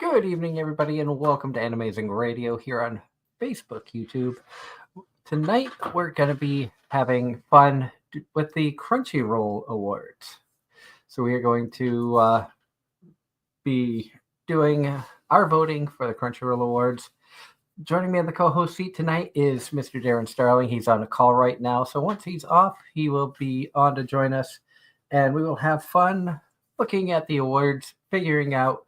Good evening, everybody, and welcome to Anime-Zing Radio here on Facebook, YouTube. Tonight, we're going to be having fun with the Crunchyroll Awards. So we are going to be doing our voting for the Crunchyroll Awards. Joining me in the co-host seat tonight is Mr. Darren Starling. He's on a call right now, so once he's off, he will be on to join us, and we will have fun looking at the awards, figuring out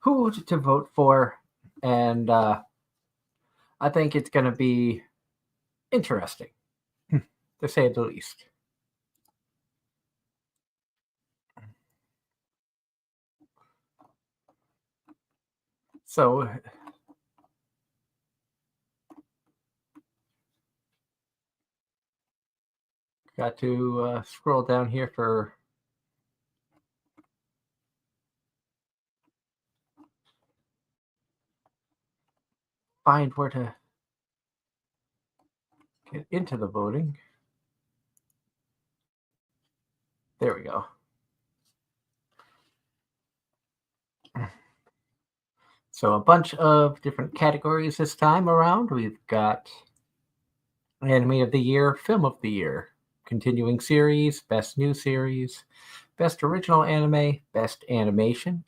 who to vote for, and I think it's going to be interesting, to say the least. So, got to scroll down here for find where to get into the voting. There we go. So a bunch of different categories this time around. We've got Anime of the Year, Film of the Year, Continuing Series, Best New Series, Best Original Anime, Best Animation,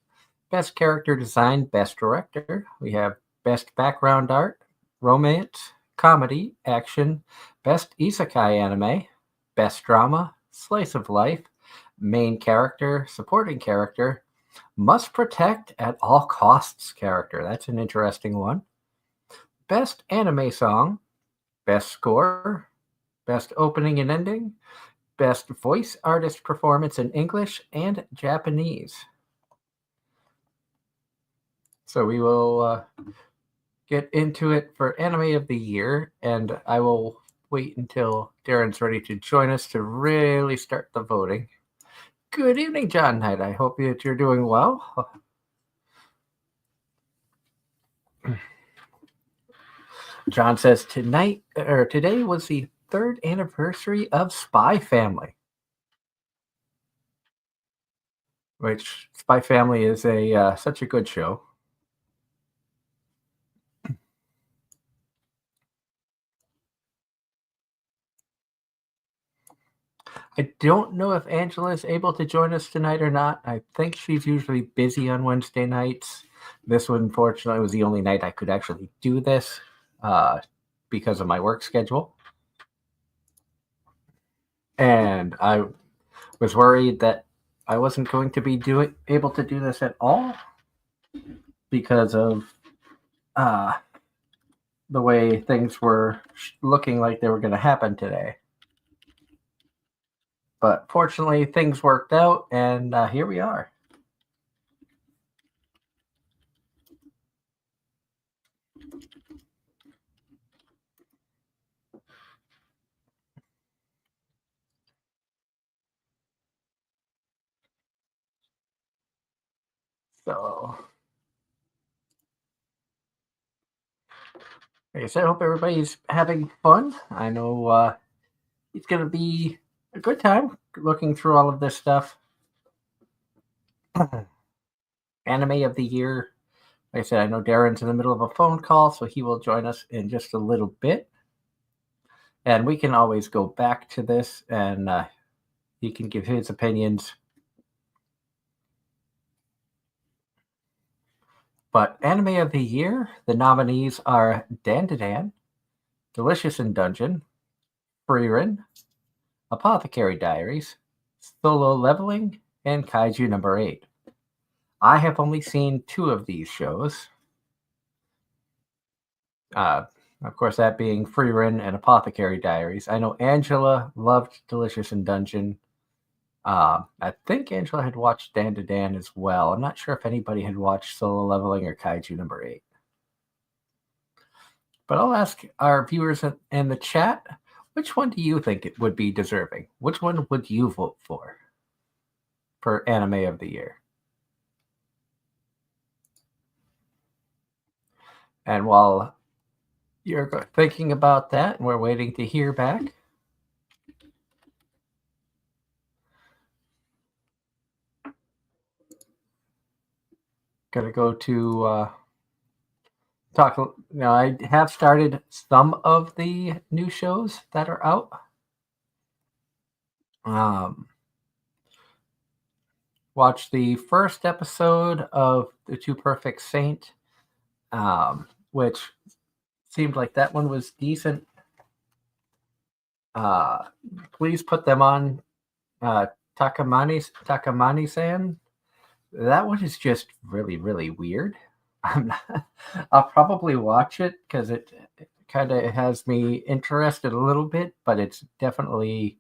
Best Character Design, Best Director. We have Best Background Art, Romance, Comedy, Action, Best Isekai Anime, Best Drama, Slice of Life, Main Character, Supporting Character, Must Protect at All Costs Character. That's an interesting one. Best Anime Song, Best Score, Best Opening and Ending, Best Voice Artist Performance in English and Japanese. So we will get into it for Anime of the Year, and I will wait until Darren's ready to join us to really start the voting. Good evening, John Knight. I hope that you're doing well. John says today was the 3rd anniversary of Spy Family, which Spy Family is such a good show. I don't know if Angela is able to join us tonight or not. I think she's usually busy on Wednesday nights. This one, unfortunately, was the only night I could actually do this because of my work schedule. And I was worried that I wasn't going to be able to do this at all because of the way things were looking like they were going to happen today. But fortunately, things worked out, and here we are. So, like I said, I hope everybody's having fun. I know it's going to be a good time looking through all of this stuff. Anime of the Year. Like I said, I know Darren's in the middle of a phone call, so he will join us in just a little bit. And we can always go back to this, and he can give his opinions. But Anime of the Year, the nominees are Dan, Delicious in Dungeon, Frieren, Apothecary Diaries, Solo Leveling, and Kaiju Number 8. I have only seen 2 of these shows. Of course, that being Frieren and Apothecary Diaries. I know Angela loved Delicious in Dungeon. I think Angela had watched Dan as well. I'm not sure if anybody had watched Solo Leveling or Kaiju Number 8. But I'll ask our viewers in the chat, which one do you think it would be deserving? Which one would you vote for Anime of the Year? And while you're thinking about that, and we're waiting to hear back, Gonna go to talk. I have started some of the new shows that are out. Watched the first episode of The Two Perfect Saint, which seemed like that one was decent. Please put them on Takamani-san. That one is just really, really weird. I'll probably watch it because it kind of has me interested a little bit, but it's definitely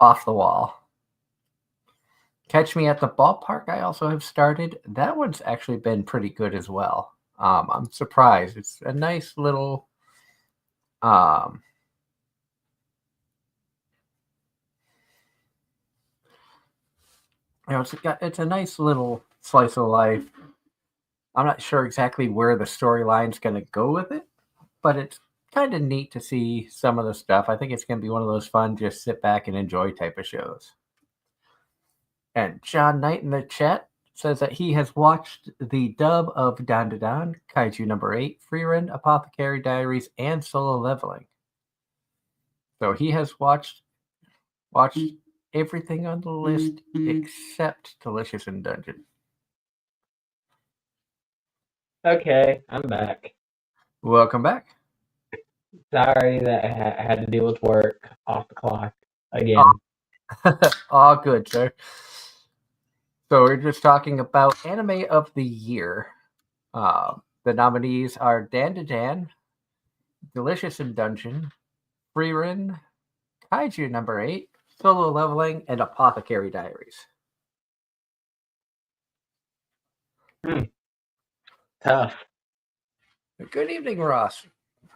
off the wall. Catch Me at the Ballpark, I also have started. That one's actually been pretty good as well. I'm surprised. It's a nice little it's a nice little slice of life. I'm not sure exactly where the storyline's going to go with it, but it's kind of neat to see some of the stuff. I think it's going to be one of those fun, just sit back and enjoy type of shows. And John Knight in the chat says that he has watched the dub of Dan Da Dan, Kaiju number 8, Freerun, Apothecary Diaries, and Solo Leveling. So he has watched everything on the list except Delicious in Dungeon. Okay, I'm back. Welcome back. Sorry that I had to deal with work off the clock again. All good, sir. So we're just talking about Anime of the Year. The nominees are Dan Da Dan, Delicious in Dungeon, Freerun, Kaiju number 8, Solo Leveling, and Apothecary Diaries. Tough. Good evening, Ross.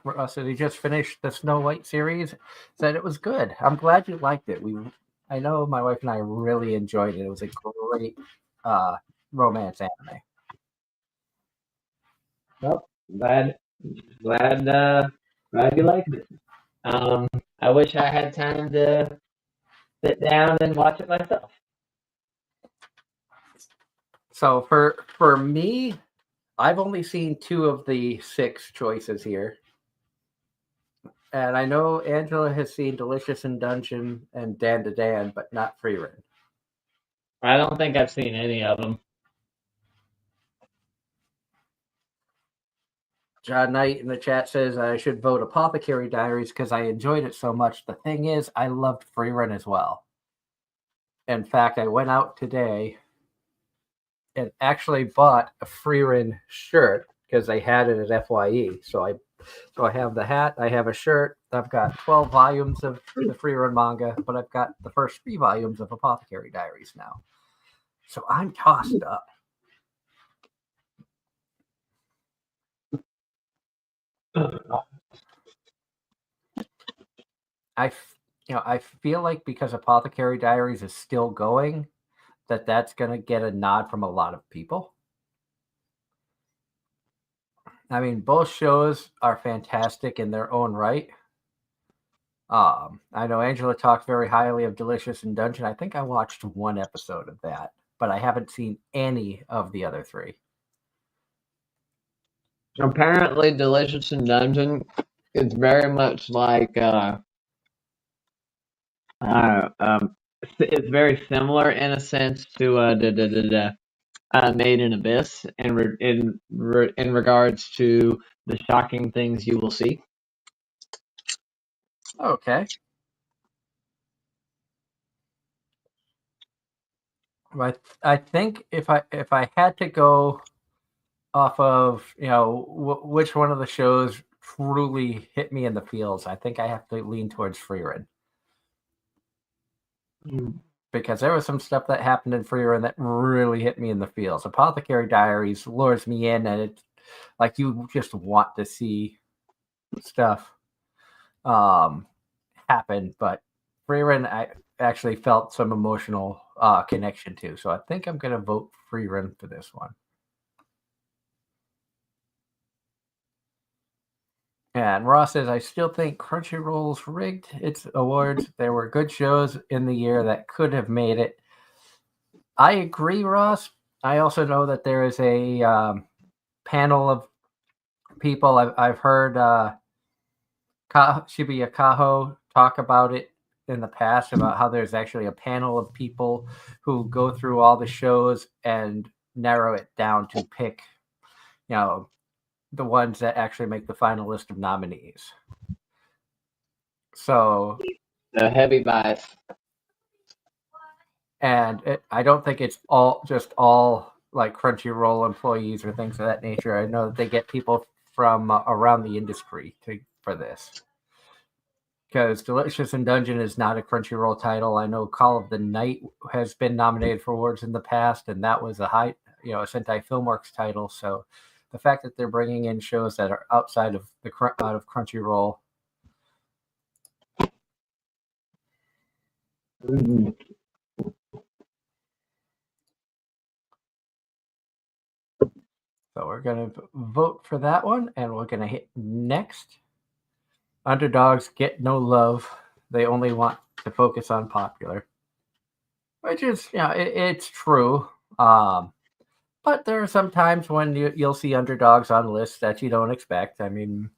Ross said he just finished the Snow White series. Said it was good. I'm glad you liked it. I know my wife and I really enjoyed it. It was a great romance anime. Well, glad you liked it. I wish I had time to sit down and watch it myself. So for me, I've only seen 2 of the 6 choices here. And I know Angela has seen Delicious in Dungeon and Dan Da Dan, but not Freerun. I don't think I've seen any of them. John Knight in the chat says I should vote Apothecary Diaries because I enjoyed it so much. The thing is, I loved Freerun as well. In fact, I went out today and actually bought a Freerun shirt because they had it at FYE. So I have the hat, I have a shirt, I've got 12 volumes of the Freerun manga, but I've got the first 3 volumes of Apothecary Diaries now. So I'm tossed up. I feel like because Apothecary Diaries is still going, that's going to get a nod from a lot of people. I mean, both shows are fantastic in their own right. I know Angela talked very highly of Delicious in Dungeon. I think I watched 1 episode of that, but I haven't seen any of the other 3. Apparently, Delicious in Dungeon is very much like it's very similar in a sense to Made in Abyss in regards to the shocking things you will see. Okay. I think if I had to go off of which one of the shows truly hit me in the feels, I think I have to lean towards Freerun. Because there was some stuff that happened in Freerun that really hit me in the feels. Apothecary Diaries lures me in, and it's like you just want to see stuff happen. But Freerun, I actually felt some emotional connection to. So I think I'm going to vote Freerun for this one. And Ross says, I still think Crunchyroll's rigged its awards. There were good shows in the year that could have made it. I agree, Ross. I also know that there is a panel of people. I've heard Shibuya Kaho talk about it in the past about how there's actually a panel of people who go through all the shows and narrow it down to pick, the ones that actually make the final list of nominees. So, The heavy bias. and I don't think it's all like Crunchyroll employees or things of that nature. I know that they get people from around the industry for this. Because Delicious in Dungeon is not a Crunchyroll title. I know Call of the Night has been nominated for awards in the past, and that was a Sentai Filmworks title. So the fact that they're bringing in shows that are outside of Crunchyroll. Mm-hmm. So we're going to vote for that one, and we're going to hit next. Underdogs get no love. They only want to focus on popular. Which is, it's true. But there are some times when you'll see underdogs on lists that you don't expect. I mean,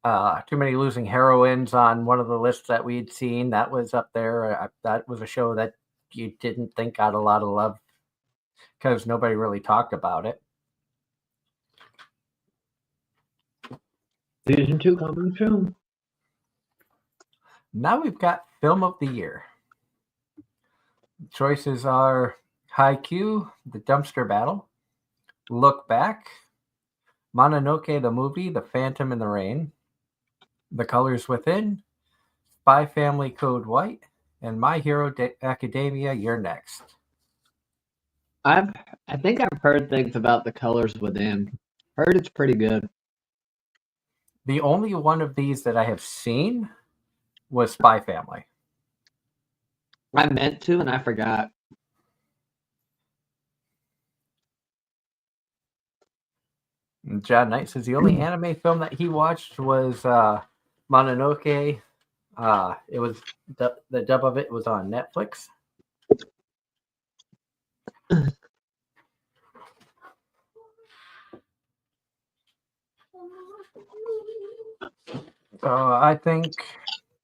Too Many Losing Heroines on one of the lists that we'd seen, that was up there. That was a show that you didn't think got a lot of love because nobody really talked about it. Season 2 coming soon. Now we've got Film of the Year. Choices are Haikyuu, The Dumpster Battle, Look Back, Mononoke the Movie, The Phantom in the Rain, The Colors Within, Spy Family Code White, and My Hero Academia, You're Next. I think I've heard things about The Colors Within. Heard it's pretty good. The only one of these that I have seen was Spy Family. I meant to, and I forgot. And John Knight says the only anime film that he watched was Mononoke. It was the dub of it was on Netflix. So I think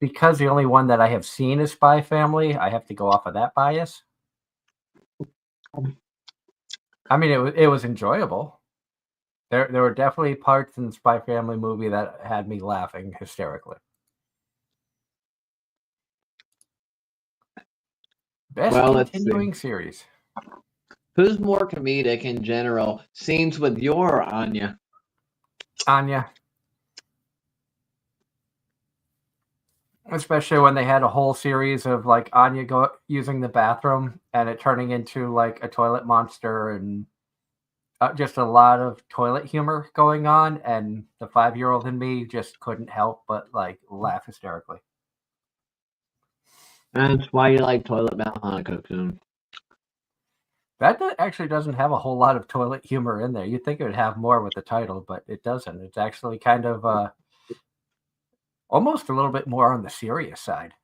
because the only one that I have seen is Spy Family, I have to go off of that bias. I mean, it was enjoyable. There were definitely parts in the Spy Family movie that had me laughing hysterically. Best continuing series. Who's more comedic in general? Scenes with your Anya? Anya. Especially when they had a whole series of like Anya using the bathroom and it turning into like a toilet monster and just a lot of toilet humor going on, and the 5-year-old in me just couldn't help but like laugh hysterically. That's why you like Toilet Bound Hanako-kun. That actually doesn't have a whole lot of toilet humor in there. You'd think it would have more with the title, but it doesn't. It's actually kind of almost a little bit more on the serious side.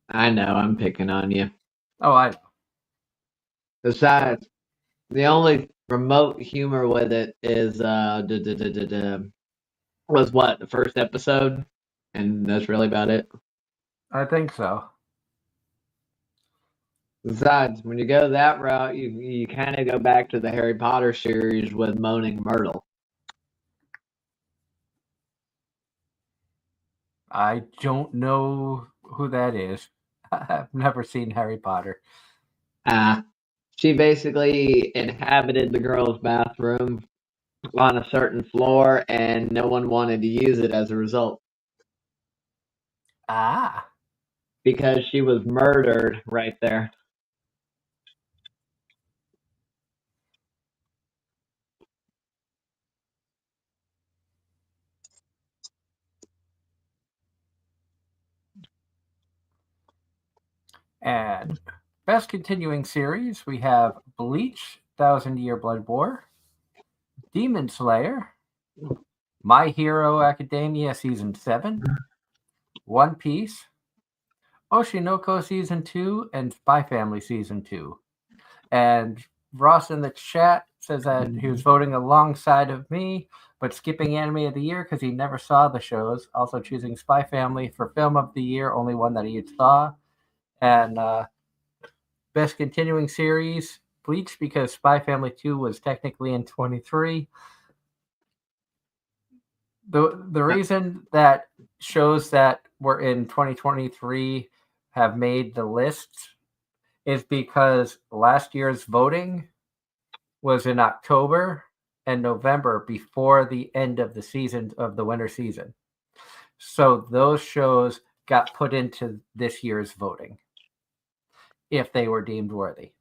I know, I'm picking on you. Oh, I know. Besides, the only remote humor with it is was what, the first episode? And that's really about it. I think so. Besides, when you go that route, you kind of go back to the Harry Potter series with Moaning Myrtle. I don't know who that is. I've never seen Harry Potter. She basically inhabited the girls' bathroom on a certain floor, and no one wanted to use it as a result. Because she was murdered right there. And best continuing series, we have Bleach, 1,000-Year Blood War, Demon Slayer, My Hero Academia Season 7, One Piece, Oshinoko Season 2, and Spy Family Season 2. And Ross in the chat says that he was voting alongside of me, but skipping Anime of the Year because he never saw the shows. Also choosing Spy Family for Film of the Year, only one that he saw. And Best Continuing Series, Bleach, because Spy Family 2 was technically in 23. The reason that shows that were in 2023 have made the list is because last year's voting was in October and November before the end of the season of the winter season. So those shows got put into this year's voting if they were deemed worthy.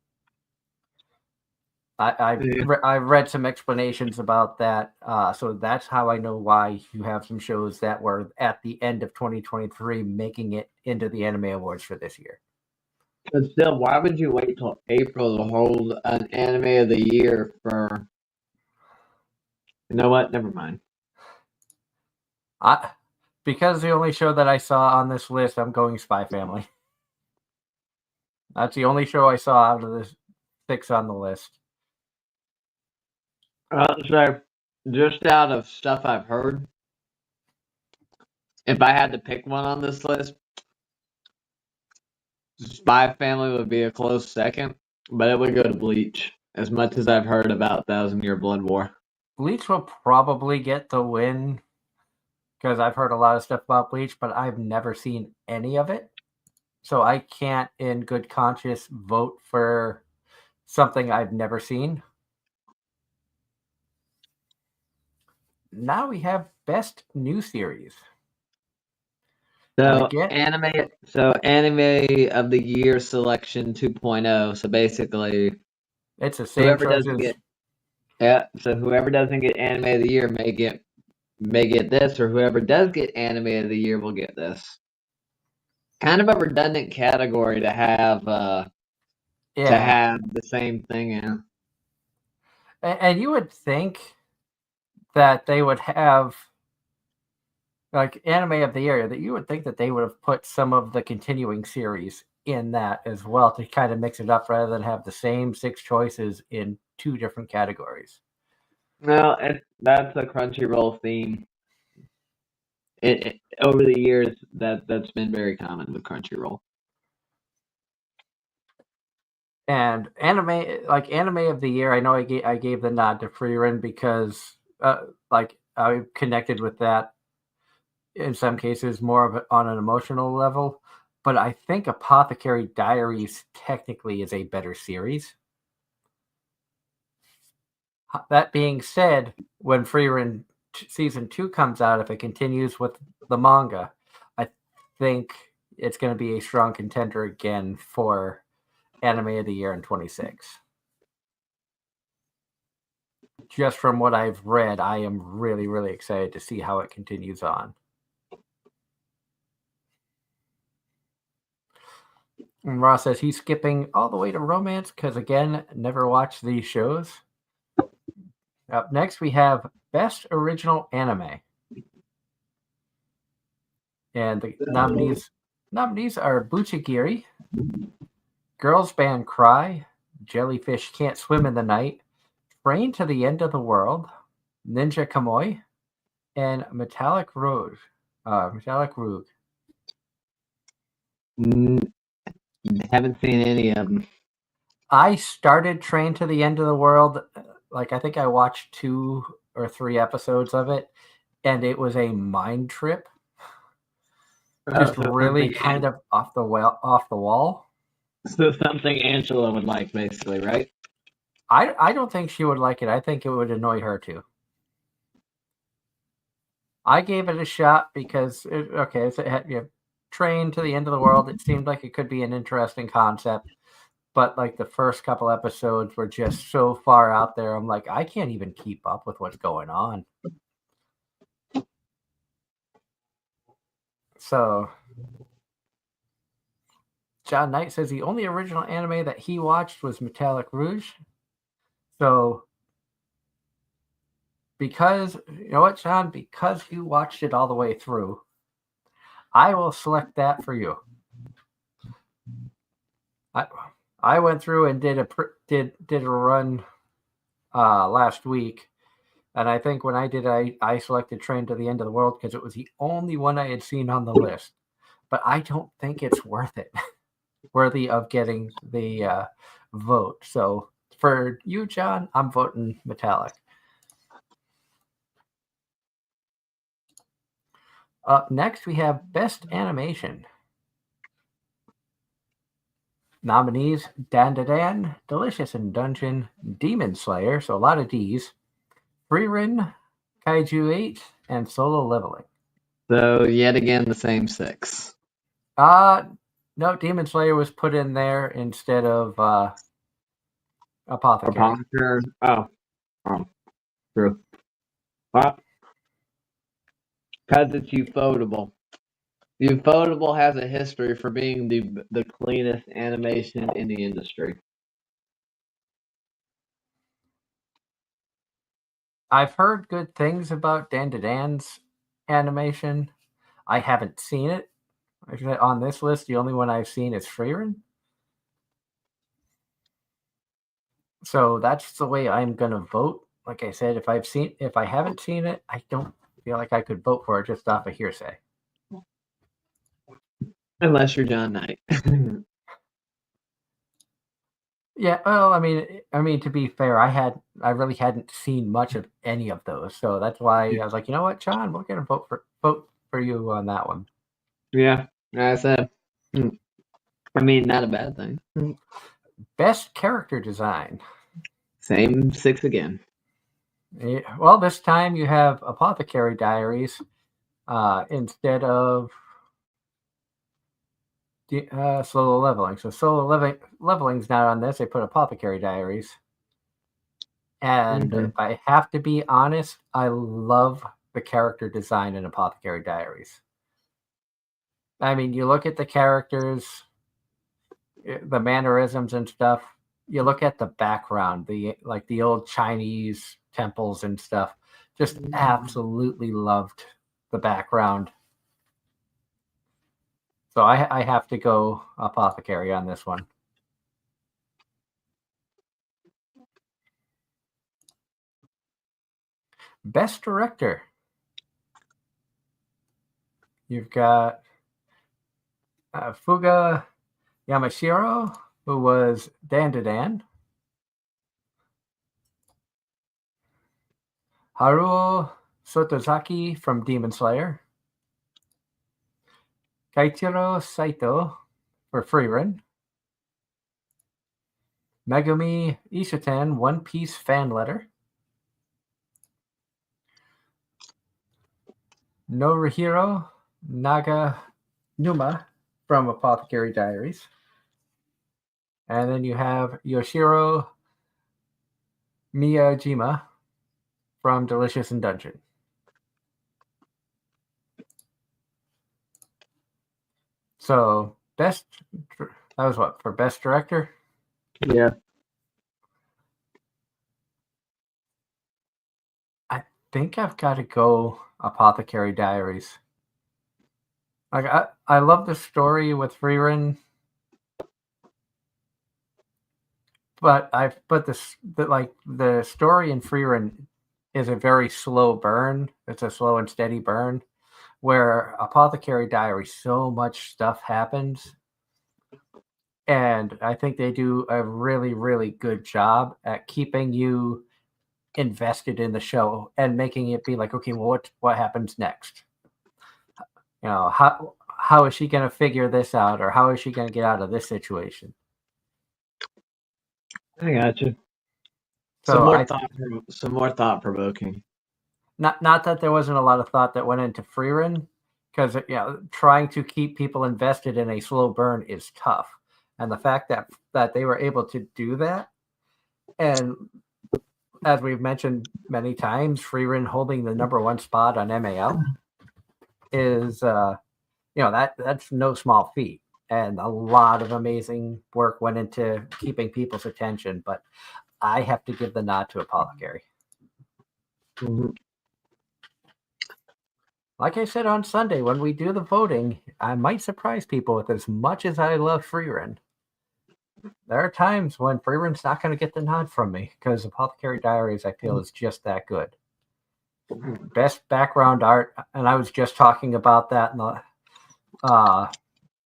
I've read some explanations about that, so that's how I know why you have some shows that were at the end of 2023 making it into the Anime Awards for this year. But still, why would you wait till April to hold an Anime of the Year for? You know what? Never mind. Because the only show that I saw on this list, I'm going Spy Family. That's the only show I saw out of the 6 on the list. So, just out of stuff I've heard, if I had to pick one on this list, Spy Family would be a close second, but it would go to Bleach, as much as I've heard about 1,000-Year Blood War. Bleach will probably get the win because I've heard a lot of stuff about Bleach, but I've never seen any of it. So I can't, in good conscience, vote for something I've never seen. Now we have Best New Series. So Anime of the Year selection 2.0. So basically, it's the same choices. So whoever doesn't get Anime of the Year may get this, or whoever does get Anime of the Year will get this. Kind of a redundant category to have to have the same thing in. And you would think that they would have like Anime of the Year, that you would think that they would have put some of the continuing series in that as well to kind of mix it up rather than have the same 6 choices in 2 different categories. No, that's a Crunchyroll theme. Over the years, that's been very common with Crunchyroll. And Anime of the Year, I know I gave the nod to Freerin because I connected with that in some cases more of it on an emotional level, but I think Apothecary Diaries technically is a better series. That being said, when Freerin season 2 comes out, if it continues with the manga, I think it's going to be a strong contender again for Anime of the Year in 26. Just from what I've read, I am really, really excited to see how it continues on. And Ross says he's skipping all the way to romance because, again, never watched these shows. Up next, we have Best Original Anime. And the nominees are Buchigiri, Girls Band Cry, Jellyfish Can't Swim in the Night, Train to the End of the World, Ninja Kamoi, and Metallic Rouge. Haven't seen any of them. I started Train to the End of the World. Like, I think I watched 2 or 3 episodes of it, and it was a mind trip. Just really kind of off the wall. So something Angela would like, basically, right? I don't think she would like it. I think it would annoy her too. I gave it a shot because Train to the End of the World. It seemed like it could be an interesting concept, but like the first couple episodes were just so far out there. I'm like, I can't even keep up with what's going on. So John Knight says the only original anime that he watched was Metallic Rouge. So because, you know what, John, because you watched it all the way through, I will select that for you. I went through and did a run last week, and I think when I did, I selected Train to the End of the World because it was the only one I had seen on the list. But I don't think it's worth it, worthy of getting the vote. So for you, John, I'm voting Metallic. Up next, we have Best Animation. Nominees: Dan Da Dan, Delicious in Dungeon, Demon Slayer, so a lot of D's, Freerin, Kaiju 8, and Solo Leveling. So yet again, the same 6. No, Demon Slayer was put in there instead of Apothecary. Apothecary. Oh, true. Because it's Ufotable. Ufotable has a history for being the cleanest animation in the industry. I've heard good things about Dan Da Dan's animation. I haven't seen it. On this list, the only one I've seen is Freerin. So that's the way I'm gonna vote. Like I said, if I haven't seen it, I don't feel like I could vote for it just off of hearsay. Unless you're John Knight. Yeah, well, I mean, to be fair, I really hadn't seen much of any of those, so that's why I was like, you know what, John, we're gonna vote for you on that one. Yeah, I said. I mean, not a bad thing. Best character design. Same 6 again. Yeah, well, this time you have Apothecary Diaries instead of Solo Leveling. So Leveling's not on this. They put Apothecary Diaries. And if I have to be honest, I love the character design in Apothecary Diaries. I mean, you look at the characters, the mannerisms and stuff. You look at the background, the old Chinese temples and stuff. Just absolutely loved the background. So I have to go Apothecary on this one. Best Director. You've got Fuga Yamashiro, who was Dan Da Dan. Haruo Sotozaki from Demon Slayer. Keiichiro Saito for Freerin. Megumi Ishiten, One Piece fan letter. Norihiro Naganuma from Apothecary Diaries. And then you have Yoshiro Miyajima from Delicious in Dungeon. So that was what, for Best Director? Yeah. I think I've got to go Apothecary Diaries. Like I love the story with Freerin, but the story in Freerin is a very slow burn. It's a slow and steady burn. Where Apothecary Diaries, so much stuff happens, and I think they do a really, really good job at keeping you invested in the show and making it be like, okay, well, what happens next? You know, how is she going to figure this out, or how is she going to get out of this situation? I got you. So some more thought provoking. Not that there wasn't a lot of thought that went into Freerin, because trying to keep people invested in a slow burn is tough, and the fact that they were able to do that, and as we've mentioned many times, Freerin holding the #1 spot on MAL is that's no small feat, and a lot of amazing work went into keeping people's attention. But I have to give the nod to Apothecary. Mm-hmm. Like I said on Sunday, when we do the voting, I might surprise people with as much as I love Freerin. There are times when Freeman's not going to get the nod from me because Apothecary Diaries, I feel, is just that good. Best background art, and I was just talking about that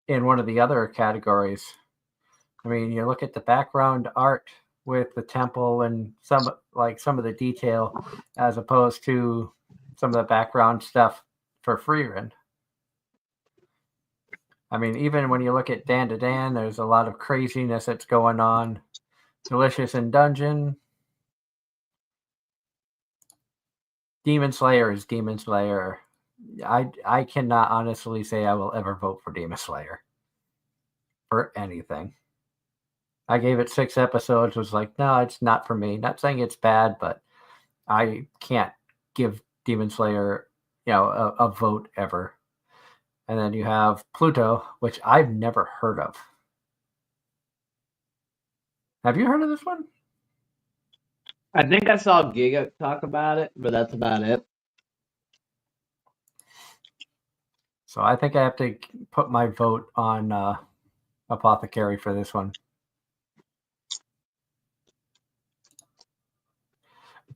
in one of the other categories. I mean, you look at the background art with the temple and some of the detail, as opposed to some of the background stuff for Freeman. I mean, even when you look at Dan to Dan, there's a lot of craziness that's going on. Delicious in Dungeon. Demon Slayer is Demon Slayer. I cannot honestly say I will ever vote for Demon Slayer for anything. I gave it 6 episodes, was like, no, it's not for me. Not saying it's bad, but I can't give Demon Slayer, a vote ever. And then you have Pluto, which I've never heard of. Have you heard of this one? I think I saw Giga talk about it, but that's about it. So I think I have to put my vote on Apothecary for this one.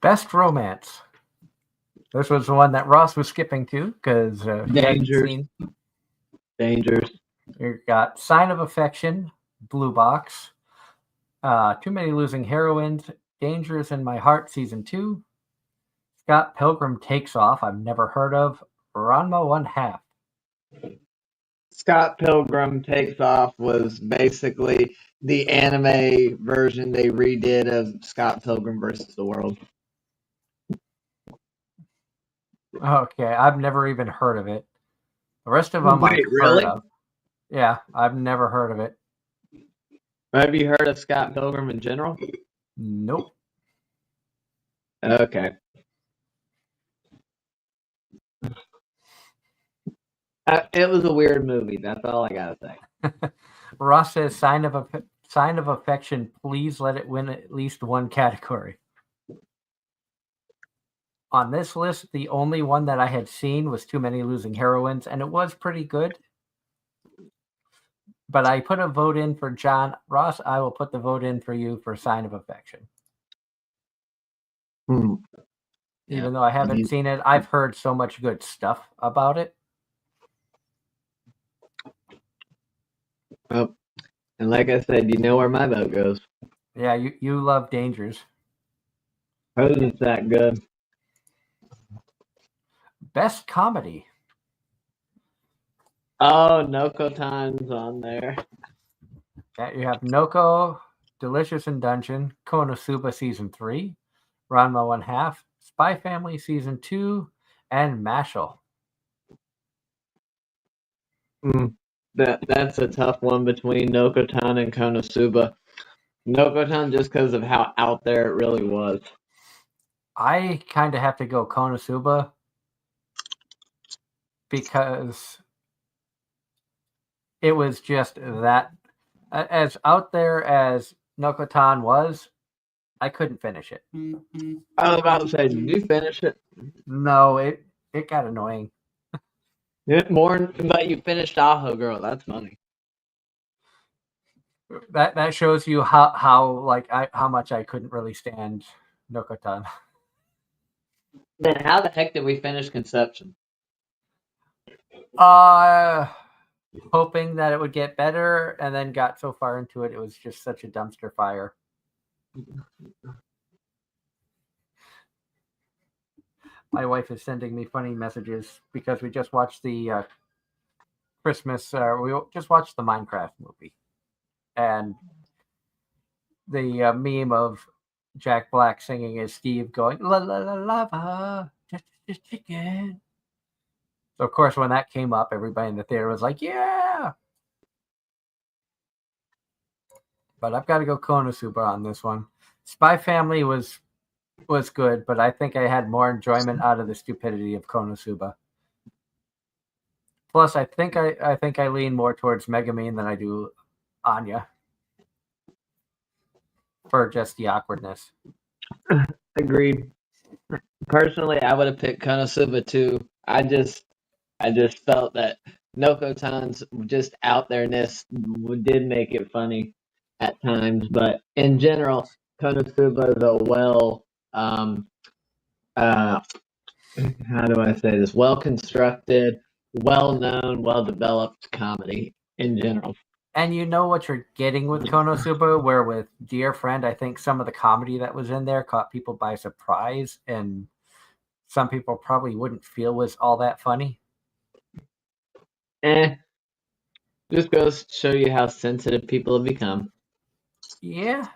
Best Romance. This was the one that Ross was skipping to because he hadn't seen. Dangers. You got Sign of Affection, Blue Box, Too Many Losing Heroines, Dangers in My Heart, Season 2, Scott Pilgrim Takes Off, I've never heard of, Ranma 1/2. Scott Pilgrim Takes Off was basically the anime version they redid of Scott Pilgrim versus the World. Okay, I've never even heard of it. The rest of them Wait, I've really? heard of. Yeah, I've never heard of it. Have you heard of Scott Pilgrim in general? Nope. Okay. It was a weird movie. That's all I gotta say. Ross says Sign of Affection, please let it win at least one category. On this list, the only one that I had seen was Too Many Losing Heroines, and it was pretty good. But I put a vote in for John. Ross, I will put the vote in for you for Sign of Affection. Even though I haven't seen it, I've heard so much good stuff about it. Oh, and like I said, you know where my vote goes. Yeah, you love Dangers. Isn't that good? Best Comedy. Oh, Noko-tan's on there. Yeah, you have Noko, Delicious in Dungeon, Konosuba Season 3, Ranma 1/2, Spy Family Season 2, and Mashal. That's a tough one between Noko-tan and Konosuba. Noko-tan just because of how out there it really was. I kind of have to go Konosuba because it was just that, as out there as Noko-tan was, I couldn't finish it. I was about to say, did you finish it? No, it got annoying. More, but you finished Aho Girl. That's funny. That shows you how much I couldn't really stand Noko-tan. Then how the heck did we finish Conception? Hoping that it would get better, and then got so far into it, it was just such a dumpster fire. My wife is sending me funny messages because we just watched the Christmas. We just watched the Minecraft movie, and the meme of Jack Black singing as Steve going la la la lava, just chicken. So of course, when that came up, everybody in the theater was like, "Yeah!" But I've got to go Konosuba on this one. Spy Family was good, but I think I had more enjoyment out of the stupidity of Konosuba. Plus, I think I lean more towards Megumin than I do Anya for just the awkwardness. Agreed. Personally, I would have picked Konosuba too. I just felt that Noko-tan's just out there-ness did make it funny. at times, but in general, Konosuba is a uh, how do I say this? Well constructed, well known, well developed comedy in general. And you know what you're getting with Konosuba, where with Dear Friend, I think some of the comedy that was in there caught people by surprise, and some people probably wouldn't feel was all that funny. Eh, just goes to show you how sensitive people have become. Yeah.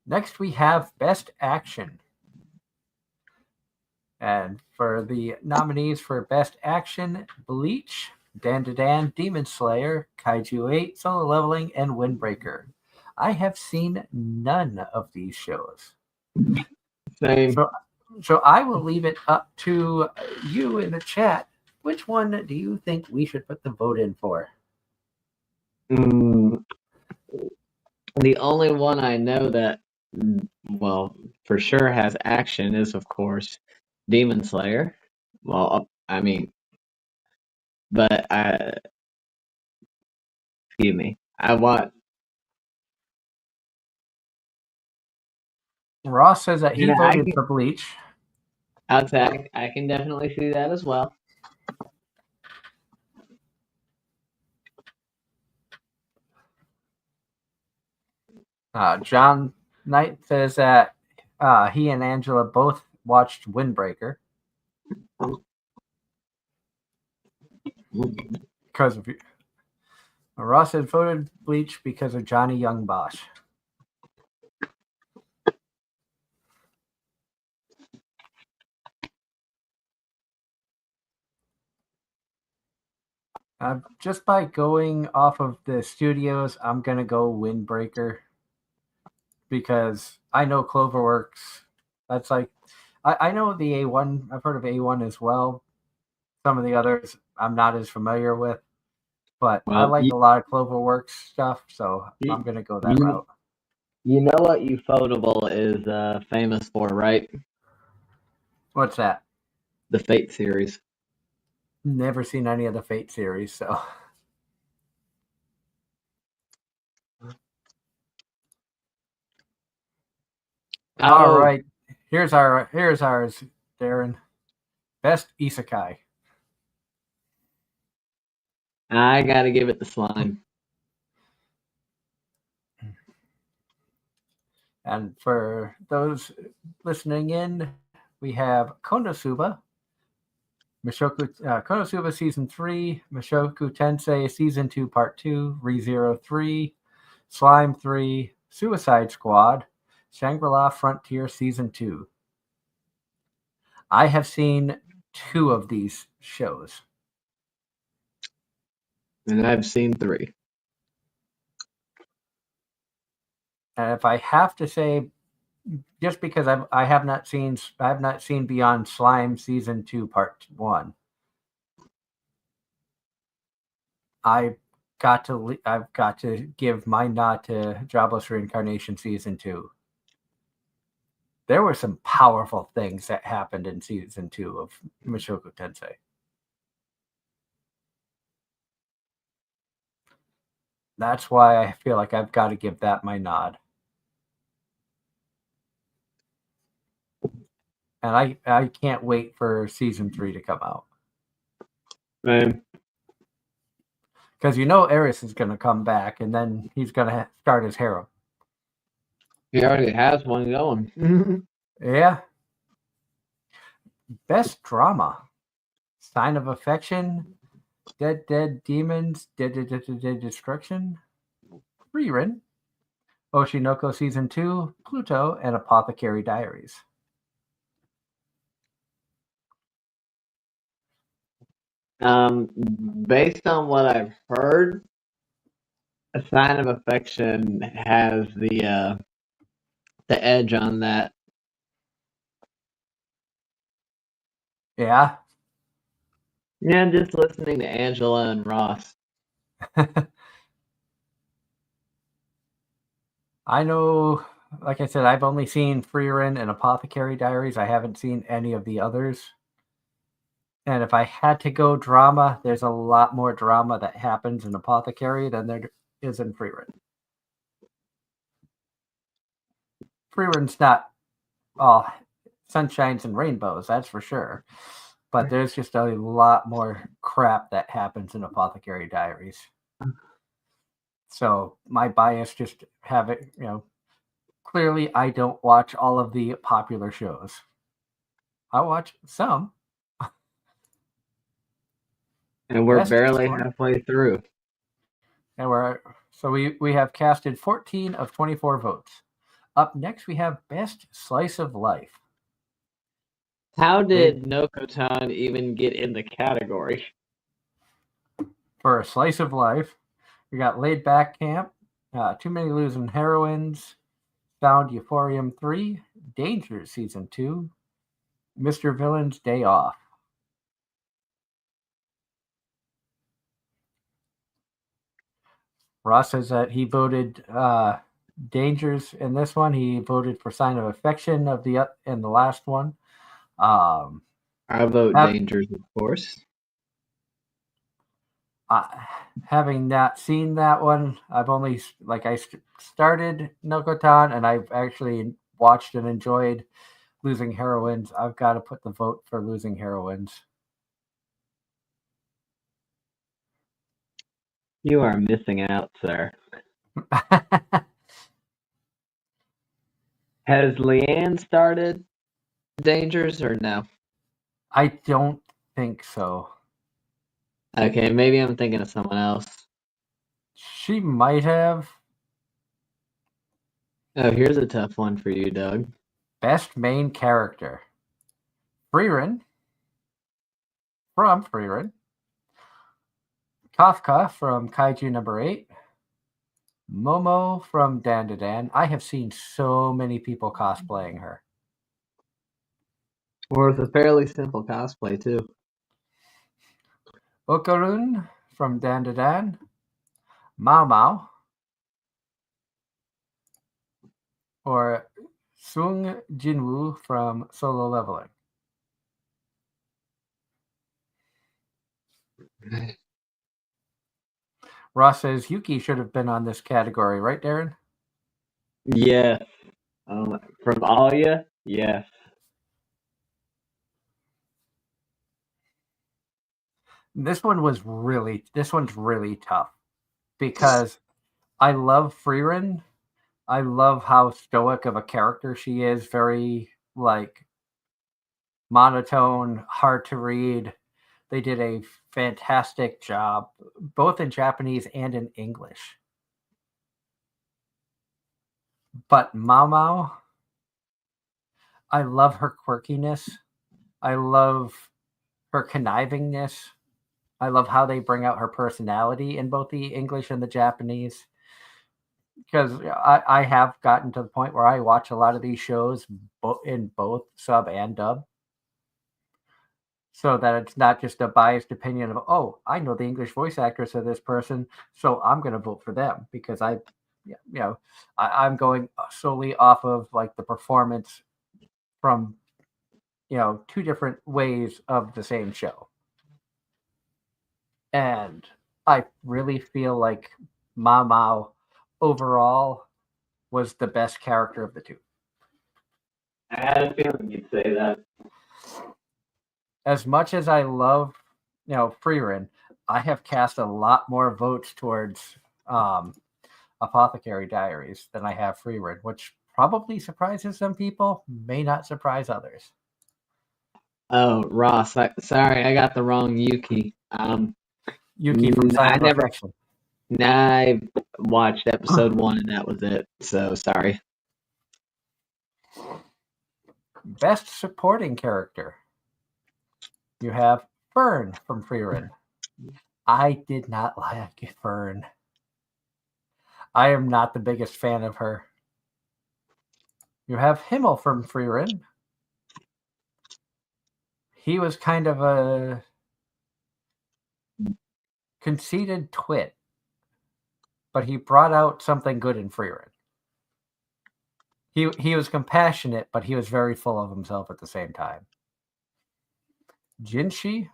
Next, we have Best Action. And for the nominees for Best Action, Bleach, Dan to Dan, Demon Slayer, Kaiju 8, Solo Leveling, and Windbreaker. I have seen none of these shows. Same. So I will leave it up to you in the chat. Which one do you think we should put the vote in for? The only one I know that, well, for sure has action is, of course, Demon Slayer. Well, I mean, but excuse me, I want. Ross says that he And voted for Bleach. I can definitely see that as well. John Knight says that he and Angela both watched Windbreaker because of Ross had voted Bleach because of Johnny Young Bosch. Just by going off of the studios, I'm gonna go Windbreaker because I know Cloverworks. That's like I know the A1. I've heard of A1 as well. Some of the others I'm not as familiar with, but I Well, like a lot of Cloverworks stuff, so I'm you, gonna go that you, route. you know what Ufotable is famous for, right? What's that? The Fate series. Never seen any of the Fate series, so. All Oh, right, here's ours, Darren. Best Isekai. I gotta give it the slime. And for those listening in, we have Konosuba, Konosuba Season 3, Mushoku Tensei Season 2 Part 2, ReZero 3, Slime 3, Suicide Squad, Shangri-La Frontier Season 2. I have seen 2 of these shows. And I've seen 3. And if I have to say, just because I have not seen Beyond Slime Season 2 Part 1, I've got to give my nod to Jobless Reincarnation Season 2. There were some powerful things that happened in Season 2 of Mushoku Tensei. That's why I feel like I've got to give that my nod. And I can't wait for Season 3 to come out. Same. Because Eris is going to come back, and then he's going to start his harem. He already has one going. Yeah. Best drama. Sign of Affection, Dead Demons, Dead Destruction, Rerun, Oshinoko Season 2, Pluto, and Apothecary Diaries. Based on what I've heard, A Sign of Affection has the edge on that. Yeah. Yeah, just listening to Angela and Ross. I know, like I said, I've only seen Freerin and Apothecary Diaries. I haven't seen any of the others. And if I had to go drama, there's a lot more drama that happens in Apothecary than there is in Freerin. Freerun's not all sunshines and rainbows, that's for sure. But there's just a lot more crap that happens in Apothecary Diaries. So my bias just have it, clearly I don't watch all of the popular shows. I watch some. And we're Best barely story. halfway through. And we have casted 14 of 24 votes. Up next, we have Best Slice of Life. How did Nokotan even get in the category? For a Slice of Life, we got Laid Back Camp, Too Many Losing Heroines, Found Euphorium 3, Danger Season 2, Mr. Villain's Day Off. Ross says that he voted Dangers in this one. He voted for Sign of Affection in the last one. I vote Dangers, of course. Having not seen that one, I've only started Nokotan, and I've actually watched and enjoyed Losing Heroines. I've got to put the vote for Losing Heroines. You are missing out, sir. Has Leanne started Dangers or no? I don't think so. Okay, maybe I'm thinking of someone else. She might have. Oh, here's a tough one for you, Doug. Best main character. Frieren. From Frieren. Kafka from Kaiju number 8. Momo from Dan to Dan. I have seen so many people cosplaying her. Or with a fairly simple cosplay, too. Okarun from Dan to Dan. Mao Mao. Or Sung Jinwoo from Solo Leveling. Ross says Yuki should have been on this category, right, Darren? Yes. From Alia, yes. This one's really tough because I love Frieren. I love how stoic of a character she is. Very monotone, hard to read. They did a fantastic job, both in Japanese and in English. But Mao Mao, I love her quirkiness. I love her connivingness. I love how they bring out her personality in both the English and the Japanese. Because I have gotten to the point where I watch a lot of these shows in both sub and dub. So that it's not just a biased opinion of, oh, I know the English voice actress of this person, so I'm going to vote for them because I'm going solely off of the performance from two different ways of the same show. And I really feel like Mao Mao overall was the best character of the two. I had a feeling you'd say that. As much as I love, Frieren, I have cast a lot more votes towards Apothecary Diaries than I have Frieren, which probably surprises some people, may not surprise others. Oh, Ross, sorry, I got the wrong Yuki. Yuki from Sign of Affection. I watched episode 1 and that was it, so sorry. Best supporting character. You have Fern from Frieren. I did not like Fern. I am not the biggest fan of her. You have Himmel from Frieren. He was kind of a conceited twit, but he brought out something good in Frieren. He was compassionate, but he was very full of himself at the same time. Jinshi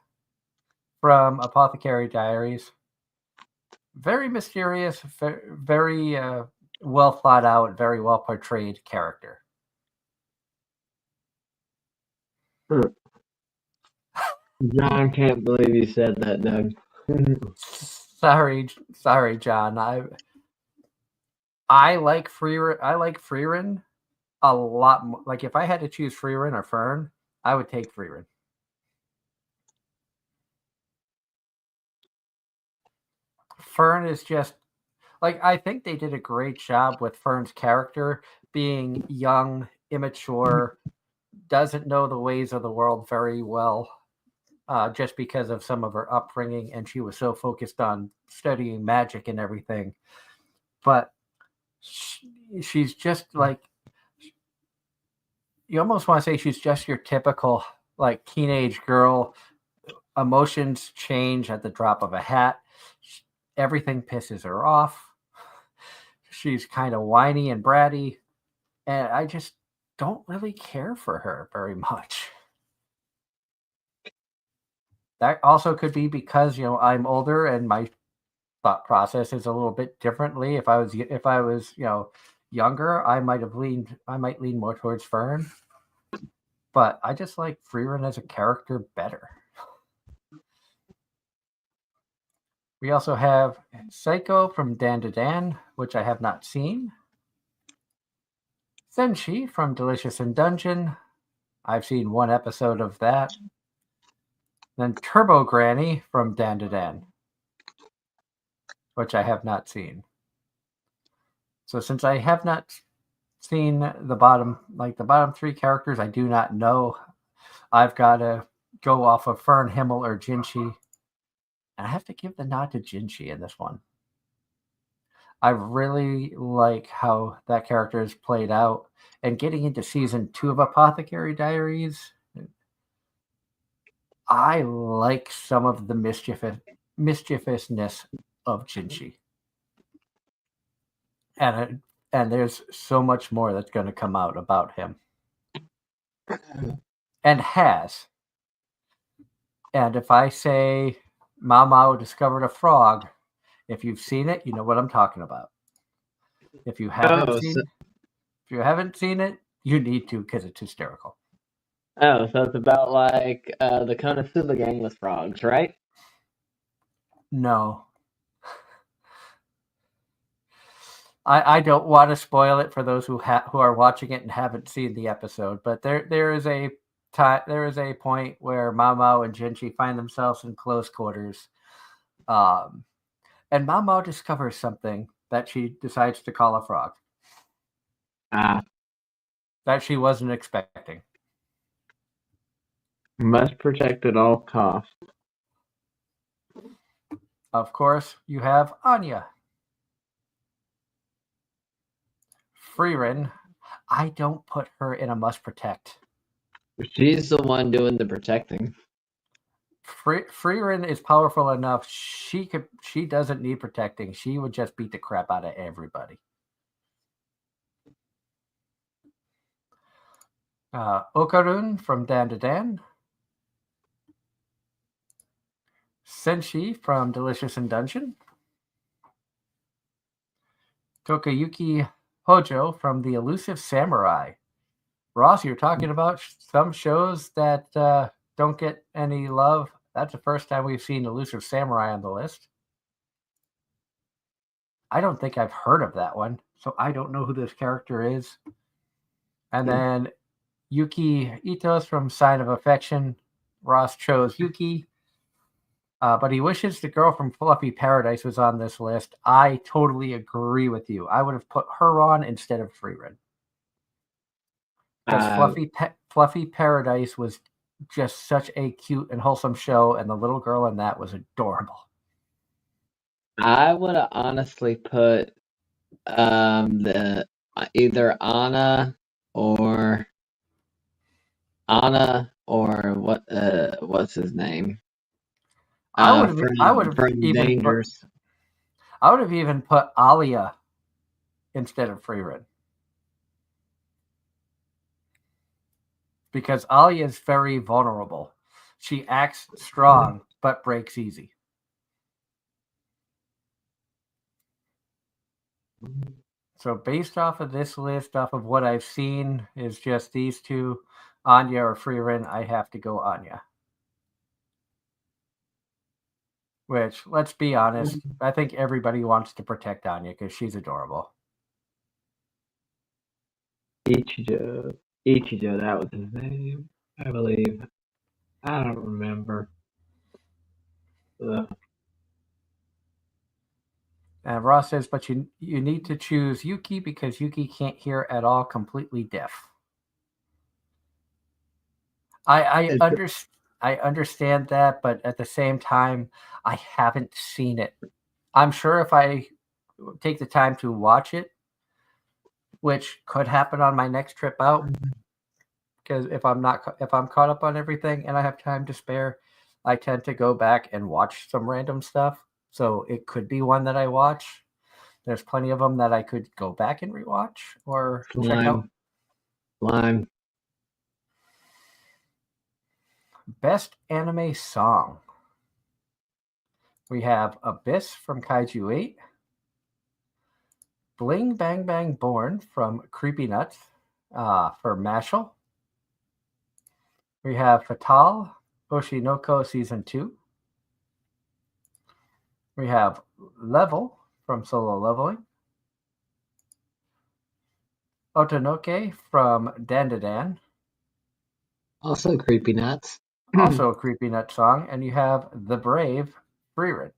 from Apothecary Diaries. Very mysterious, very well thought out, very well portrayed character. John can't believe you said that, Doug. Sorry, John. I like Freerin a lot more. Like if I had to choose Freerin or Fern, I would take Freerin. Fern is just like I think they did a great job with Fern's character being young, immature, doesn't know the ways of the world very well, just because of some of her upbringing, and she was so focused on studying magic and everything. But she's just like you almost want to say she's just your typical like teenage girl. Emotions change at the drop of a hat. Everything pisses her off. She's kind of whiny and bratty, and I just don't really care for her very much. That also could be because I'm older and my thought process is a little bit differently. If I was younger, I might lean more towards Fern, but I just like Freeran as a character better. We also have Psycho from Dan to Dan, which I have not seen. Senshi from Delicious in Dungeon. I've seen one episode of that. Then Turbo Granny from Dan to Dan, which I have not seen. So since I have not seen the bottom three characters, I do not know. I've got to go off of Fern, Himmel, or Jinshi. And I have to give the nod to Jinshi in this one. I really like how that character is played out. And getting into season 2 of Apothecary Diaries, I like some of the mischievousness of Jinshi. And there's so much more that's going to come out about him. And has. And if I say Mao Mao discovered a frog, if you've seen it, you know what I'm talking about. If you haven't seen it, you need to because it's hysterical. Oh, so it's about like the Konosuba gang with frogs, right? No. I don't want to spoil it for those who are watching it and haven't seen the episode, but there is a point where Mao Mao and Jinchi find themselves in close quarters, and Mao Mao discovers something that she decides to call a frog that she wasn't expecting. Must protect at all costs. Of course, you have Anya. Freerin, I don't put her in a must protect. She's the one doing the protecting. Freerin is powerful enough. She doesn't need protecting. She would just beat the crap out of everybody. Okarun from Dan to Dan. Senshi from Delicious in Dungeon. Tokayuki Hojo from The Elusive Samurai. Ross, you're talking about some shows that don't get any love. That's the first time we've seen Elusive Samurai on the list. I don't think I've heard of that one, so I don't know who this character is. And then Yuki Itos from Sign of Affection. Ross chose Yuki. But he wishes the girl from Fluffy Paradise was on this list. I totally agree with you. I would have put her on instead of Freerin. Because Fluffy Paradise was just such a cute and wholesome show, and the little girl in that was adorable. I would have honestly put the either Anna or what's his name? I would have even put Alia instead of Freerin. Because Alia is very vulnerable. She acts strong, but breaks easy. So based off of this list, off of what I've seen, is just these two. Anya or Frieren, I have to go Anya. Which, let's be honest, I think everybody wants to protect Anya because she's adorable. Ichijo, that was his name, I believe. I don't remember. And Ross says, but you need to choose Yuki because Yuki can't hear at all, completely deaf. I understand that, but at the same time, I haven't seen it. I'm sure if I take the time to watch it, which could happen on my next trip out, because if I'm caught up on everything and I have time to spare, I tend to go back and watch some random stuff. So it could be one that I watch. There's plenty of them that I could go back and rewatch or check out. Line. Best anime song. We have Abyss from Kaiju 8, Bling Bang Bang Born from Creepy Nuts for Mashal. We have Fatal Oshinoko Season 2. We have Level from Solo Leveling. Otonoke from Dandadan. Also Creepy Nuts. Also a Creepy Nut song. And you have The Brave Frieren.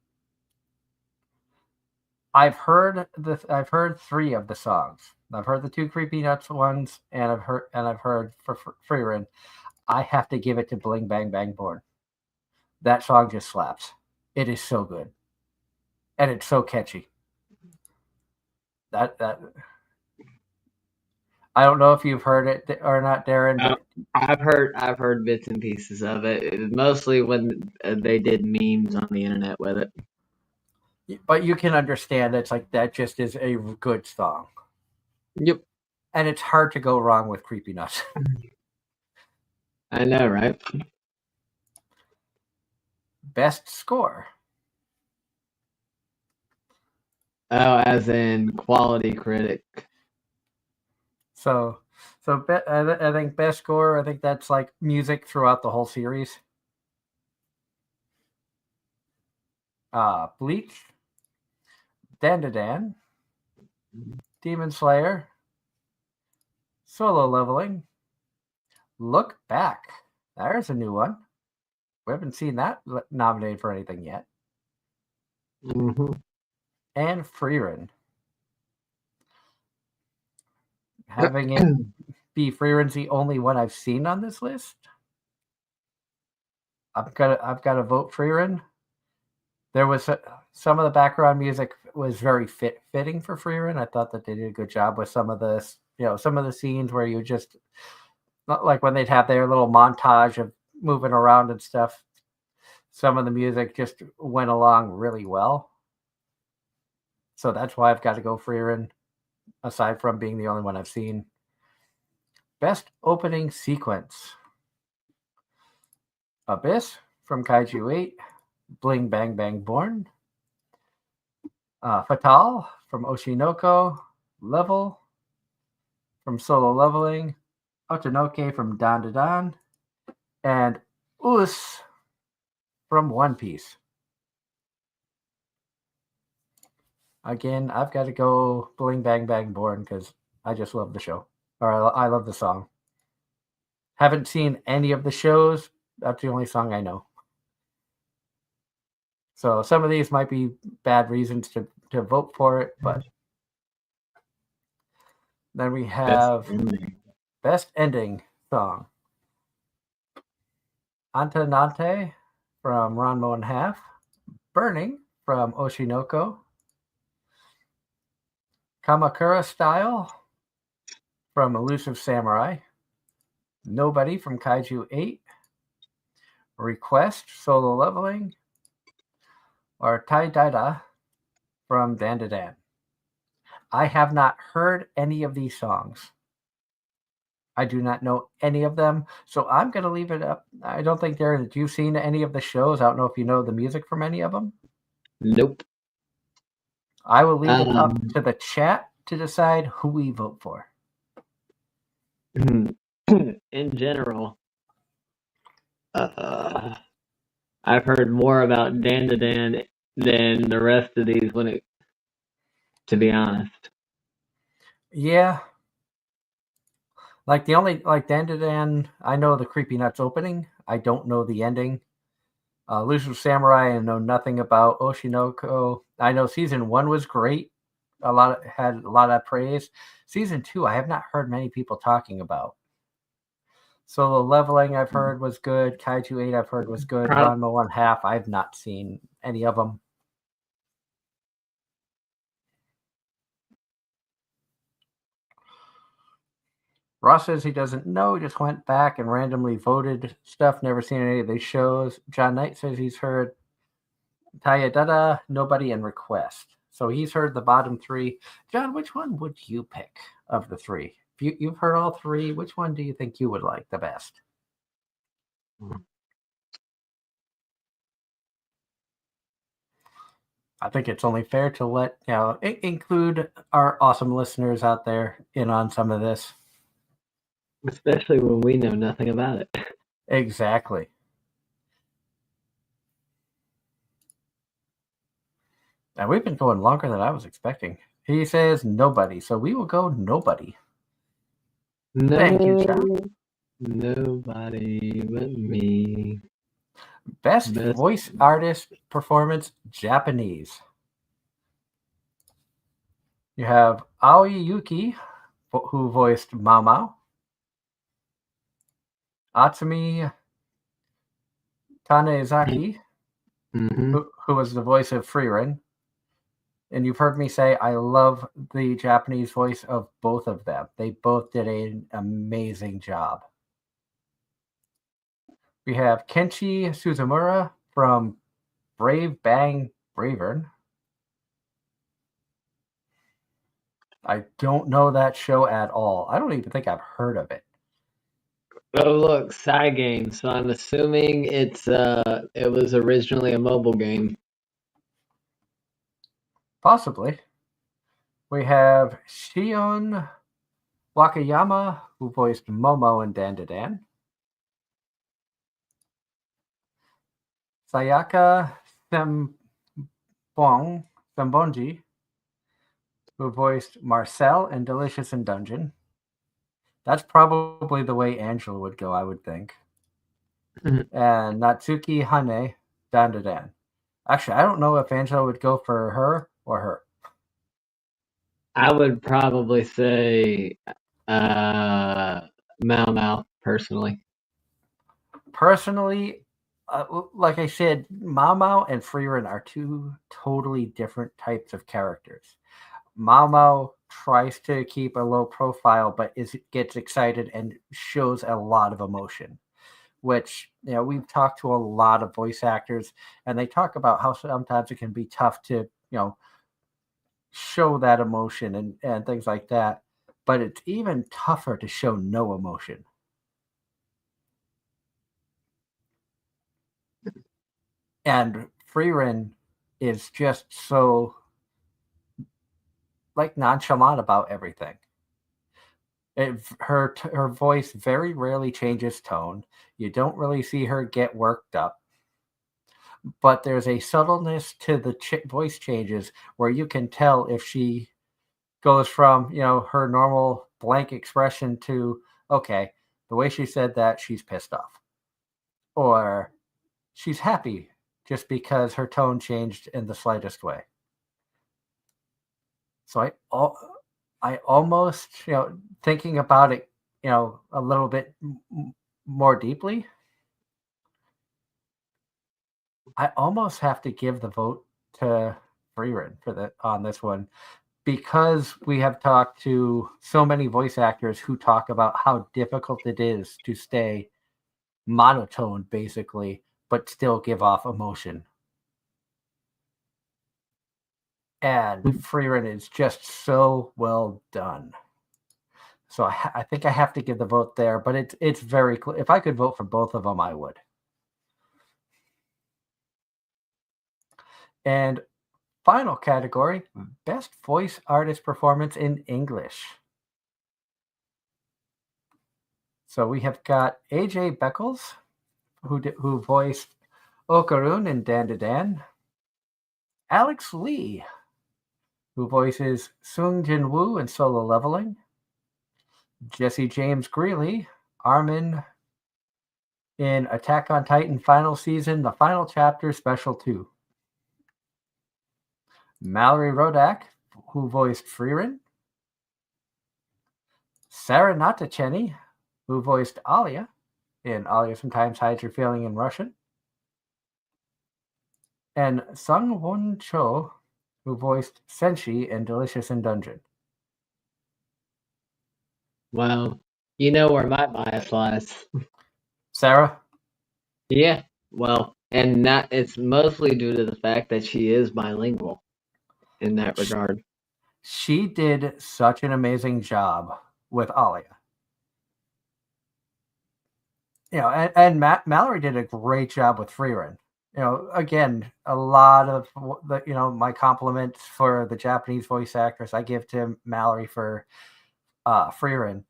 I've heard 3 of the songs. I've heard the 2 Creepy Nuts ones, and I've heard for Frieren. I have to give it to Bling Bang Bang Born. That song just slaps. It is so good, and it's so catchy. That I don't know if you've heard it or not, Darren. But I've heard bits and pieces of it. Mostly when they did memes on the internet with it. But you can understand it's like that just is a good song. Yep. And it's hard to go wrong with Creepy Nuts. I know, right? Best score. Oh, as in quality critic. So I think best score. I think that's like music throughout the whole series. Bleach, Dandadan, Demon Slayer, Solo Leveling, Look Back. There's a new one. We haven't seen that nominated for anything yet. Mm-hmm. And Frieren. Having it be Frieren's the only one I've seen on this list. I've got to vote Frieren. There was some of the background music was very fitting for Frieren. I thought that they did a good job with some of this, some of the scenes where you just, not like when they'd have their little montage of moving around and stuff. Some of the music just went along really well. So that's why I've got to go Frieren, aside from being the only one I've seen. Best opening sequence. Abyss from Kaiju 8, Bling Bang Bang Born, Fatal from Oshinoko, Level from Solo Leveling, Otonoke from Dandadan, and Us from One Piece. Again, I've got to go Bling Bang Bang Born because I just love the show. Or I love the song. Haven't seen any of the shows. That's the only song I know. So some of these might be bad reasons to vote for it, but then we have Best Ending Song. Ante Nante from Ranma and Half, Burning from Oshinoko, Kamakura Style from Elusive Samurai, Nobody from Kaiju 8, Request Solo Leveling, or Tai Daida from Dandadan. I have not heard any of these songs. I do not know any of them, so I'm going to leave it up. I don't think, Darren, that you've seen any of the shows. I don't know if you know the music from any of them. Nope. I will leave it up to the chat to decide who we vote for. in general, I've heard more about Dan to Dan than the rest of these to be honest. Yeah. Like the only like Dan, I know the Creepy Nuts opening. I don't know the ending. Lucifer Samurai, I know nothing about. Oshinoko, I know season 1 was great. Had a lot of praise. Season 2, I have not heard many people talking about. Solo Leveling, I've heard was good. Kaiju 8, I've heard was good. Ranma 1/2, I've not seen any of them. Ross says he doesn't know. He just went back and randomly voted stuff. Never seen any of these shows. John Knight says he's heard Tayadada, Nobody, and Request. So he's heard the bottom 3. John, which one would you pick of the 3? If you've heard all 3, which one do you think you would like the best? I think it's only fair to let include our awesome listeners out there in on some of this. Especially when we know nothing about it. Exactly. And we've been going longer than I was expecting. He says nobody, so we will go nobody. No, thank you, John. Nobody but me. Best voice artist performance, Japanese. You have Aoi Yuki, who voiced Mao Mao. Atsumi Tanezaki, who was the voice of Frieren. And you've heard me say I love the Japanese voice of both of them. They both did an amazing job. We have Kenshi Suzumura from Brave Bang Bravern. I don't know that show at all. I don't even think I've heard of it. Oh look, Cygames. So I'm assuming it was originally a mobile game. Possibly. We have Shion Wakayama, who voiced Momo in Dan. Sayaka Sembonji, who voiced Marcel in Delicious in Dungeon. That's probably the way Angela would go, I would think. And Natsuki Hane, Dan. Actually, I don't know if Angela would go for her or her. I would probably say Mao Mao, personally. Personally, like I said, Mao Mao and Frieren are 2 totally different types of characters. Mao Mao tries to keep a low profile, but gets excited and shows a lot of emotion, which, we've talked to a lot of voice actors, and they talk about how sometimes it can be tough to, show that emotion and things like that. But it's even tougher to show no emotion. And Frieren is just so nonchalant about everything. Her voice very rarely changes tone. You don't really see her get worked up, but there's a subtleness to the voice changes where you can tell if she goes from her normal blank expression to, okay, the way she said that, she's pissed off, or she's happy just because her tone changed in the slightest way. So I almost, thinking about it, a little bit more deeply, I almost have to give the vote to Frieren on this one, because we have talked to so many voice actors who talk about how difficult it is to stay monotone, basically, but still give off emotion. And Frieren is just so well done. So I think I have to give the vote there, but it's very clear. If I could vote for both of them, I would. And final category, Best Voice Artist Performance in English. So we have got AJ Beckles, who voiced Okarun in Dan to Dan. Alex Lee, who voices Sung Jin Woo in Solo Leveling. Jesse James Greeley, Armin in Attack on Titan Final Season, the Final Chapter, Special 2. Mallory Rodak, who voiced Frieren. Sarah Natacheni, who voiced Alia in Alia Sometimes Hides Her Feeling in Russian. And Sung Won Cho, who voiced Senshi in Delicious in Dungeon. Well, you know where my bias lies. Sarah? Yeah, well, and that it's mostly due to the fact that she is bilingual in that regard. She did such an amazing job with Alia. And Mallory did a great job with Frieren. Again, a lot of my compliments for the Japanese voice actress I give to Mallory for Frieren.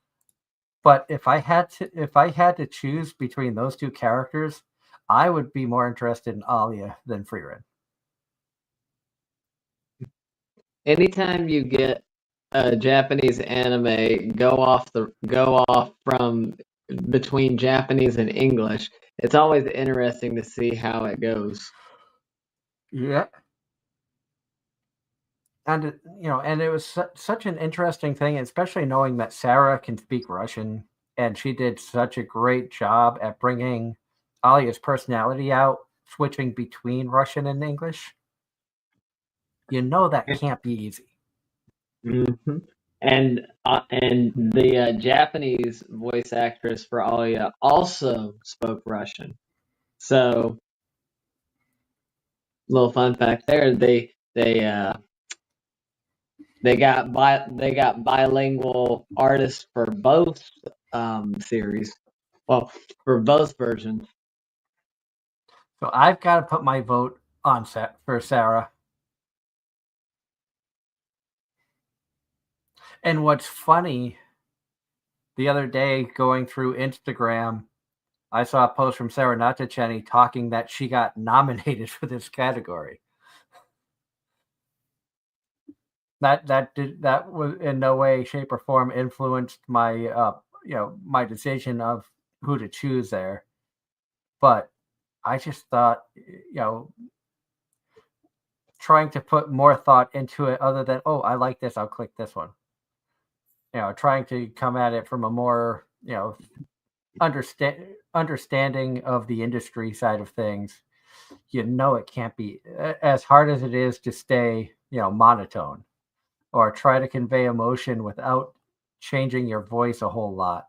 But if I had to choose between those two characters, I would be more interested in Alia than Frieren. Anytime you get a Japanese anime go off from between Japanese and English, it's always interesting to see how it goes. Yeah. And it was such an interesting thing, especially knowing that Sarah can speak Russian, and she did such a great job at bringing Alia's personality out, switching between Russian and English. That can't be easy. Mm-hmm. And the Japanese voice actress for Alia also spoke Russian. So, little fun fact there, they got bilingual artists for both series. Well, for both versions. So I've got to put my vote on set for Sarah. And what's funny, the other day going through Instagram, I saw a post from Sarah Natacheni talking that she got nominated for this category. That was in no way, shape, or form influenced my my decision of who to choose there. But I just thought, trying to put more thought into it other than, oh, I like this, I'll click this one. Trying to come at it from a more, understanding of the industry side of things. It can't be as hard as it is to stay, monotone or try to convey emotion without changing your voice a whole lot.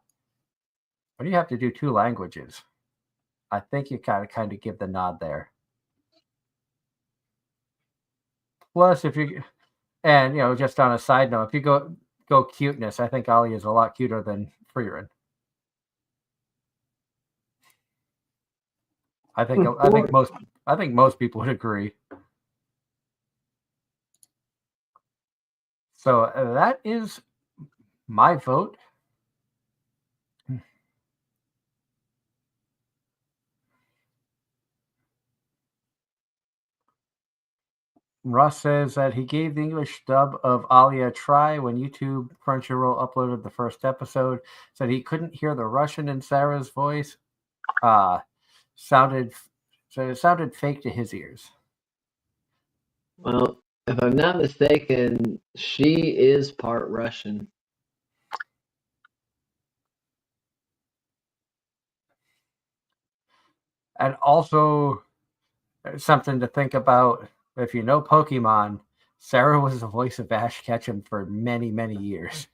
When you have to do two languages, I think you gotta kind of give the nod there. Plus, just on a side note, if you go cuteness, I think Ali is a lot cuter than Frieren. I think most people would agree. So that is my vote. Russ says that he gave the English dub of Alia a try when YouTube Crunchyroll uploaded the first episode. Said he couldn't hear the Russian in Sarah's voice. Sounded fake to his ears. Well, if I'm not mistaken, she is part Russian. And also something to think about, if you know Pokemon, Sarah was the voice of Ash Ketchum for many, many years.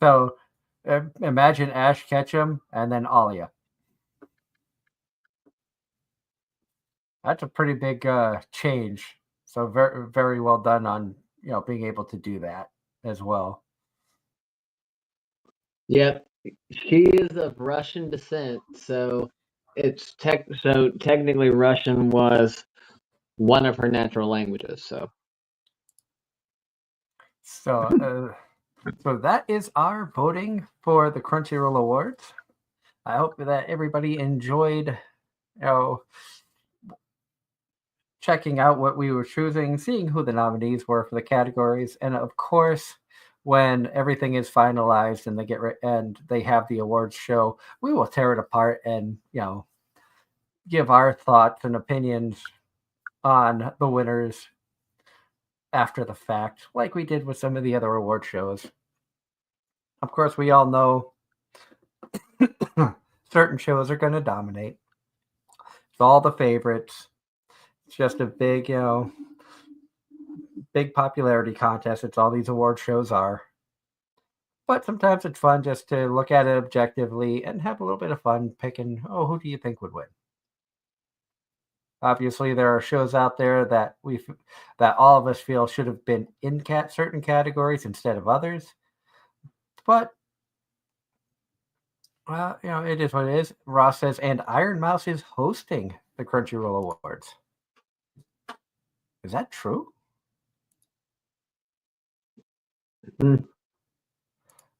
So imagine Ash Ketchum and then Alia. That's a pretty big change. So very, very well done on being able to do that as well. Yep, she is of Russian descent, so technically Russian was one of her natural languages. So So that is our voting for the Crunchyroll Awards. I hope that everybody enjoyed, checking out what we were choosing, seeing who the nominees were for the categories, and of course, when everything is finalized and and they have the awards show, we will tear it apart and give our thoughts and opinions on the winners after the fact, like we did with some of the other award shows. Of course, we all know certain shows are going to dominate. It's all the favorites. It's just a big popularity contest. It's all these award shows are. But sometimes it's fun just to look at it objectively and have a little bit of fun picking, who do you think would win? Obviously, there are shows out there that that all of us feel should have been in certain categories instead of others. But it is what it is. Ross says, and Iron Mouse is hosting the Crunchyroll Awards. Is that true? Mm.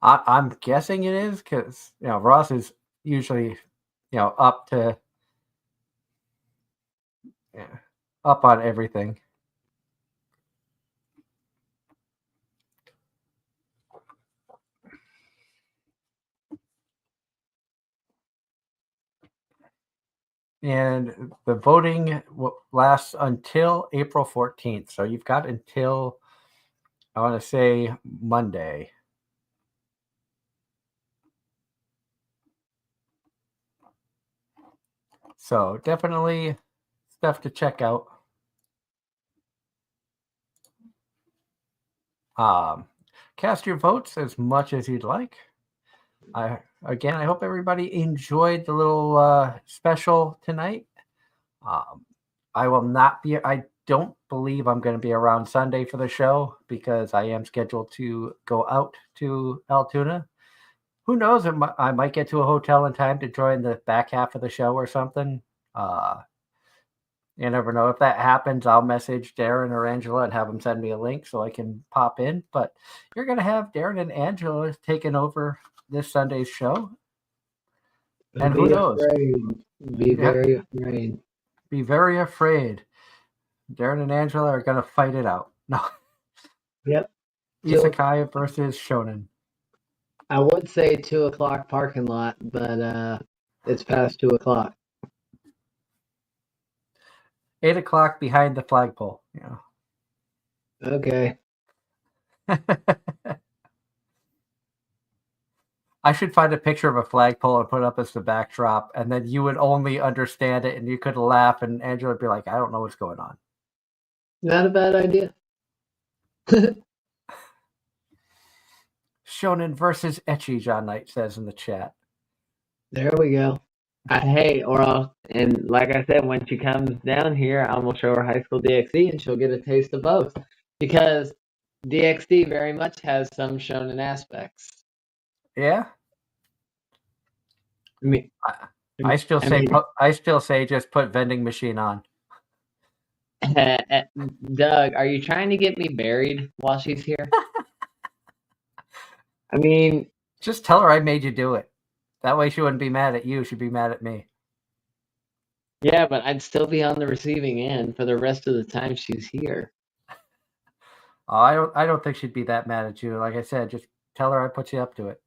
I'm guessing it is because Ross is usually up to up on everything. And the voting lasts until April 14th. So you've got until, I want to say, Monday. So definitely stuff to check out. Cast your votes as much as you'd like. I hope everybody enjoyed the little special tonight. I will not be. I don't believe I'm going to be around Sunday for the show because I am scheduled to go out to Altoona. Who knows? I might get to a hotel in time to join the back half of the show or something. You never know. If that happens, I'll message Darren or Angela and have them send me a link so I can pop in. But you're going to have Darren and Angela taking over this Sunday's show. And who knows? Be very afraid. Be very afraid. Darren and Angela are going to fight it out. No. Yep. Isekai versus Shonen. I would say 2:00 parking lot, but it's past 2:00. 8:00 behind the flagpole. Yeah. Okay. I should find a picture of a flagpole and put it up as the backdrop, and then you would only understand it, and you could laugh, and Angela would be like, "I don't know what's going on." Not a bad idea. Shonen versus Ecchi, John Knight says in the chat. There we go. And like I said, when she comes down here, I'm gonna show her High School DxD, and she'll get a taste of both, because DxD very much has some shonen aspects. Yeah. I mean, I still say just put vending machine on. Doug, are you trying to get me buried while she's here? I mean, just tell her I made you do it. That way she wouldn't be mad at you. She'd be mad at me. Yeah, but I'd still be on the receiving end for the rest of the time she's here. Oh, I don't think she'd be that mad at you. Like I said, just tell her I put you up to it.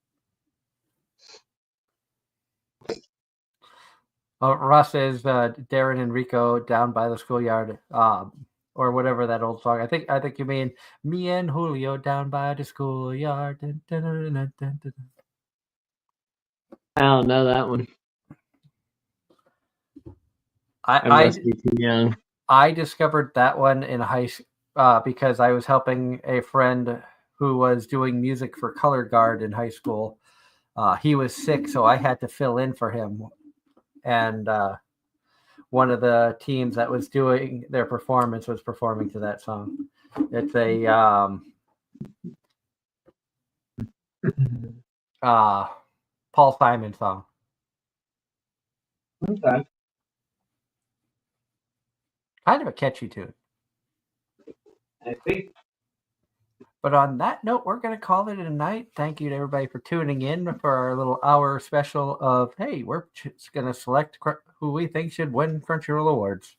Russ says Darren and Rico down by the schoolyard, or whatever that old song. I think you mean me and Julio down by the schoolyard. Dun, dun, dun, dun, dun, dun. I don't know that one. I must be too young. I discovered that one in high school because I was helping a friend who was doing music for Color Guard in high school. He was sick, so I had to fill in for him. And one of the teams that was doing their performance was performing to that song. It's a Paul Simon song. Okay. Kind of a catchy tune. I think. But on that note, we're going to call it a night. Thank you to everybody for tuning in for our little hour special of, hey, we're just going to select who we think should win Crunchyroll Awards.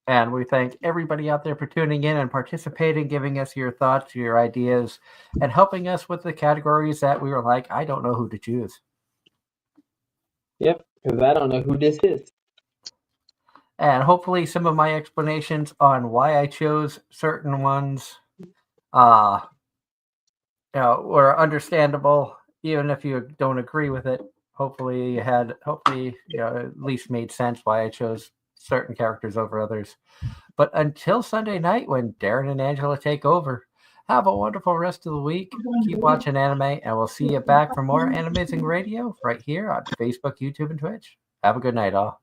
And we thank everybody out there for tuning in and participating, giving us your thoughts, your ideas, and helping us with the categories that we were like, I don't know who to choose. Yep, because I don't know who this is. And hopefully some of my explanations on why I chose certain ones were understandable, even if you don't agree with it. Hopefully at least made sense why I chose certain characters over others. But until Sunday night when Darren and Angela take over, have a wonderful rest of the week. Keep watching anime, and we'll see you back for more Anime-Zing Radio right here on Facebook, YouTube, and Twitch. Have a good night, all.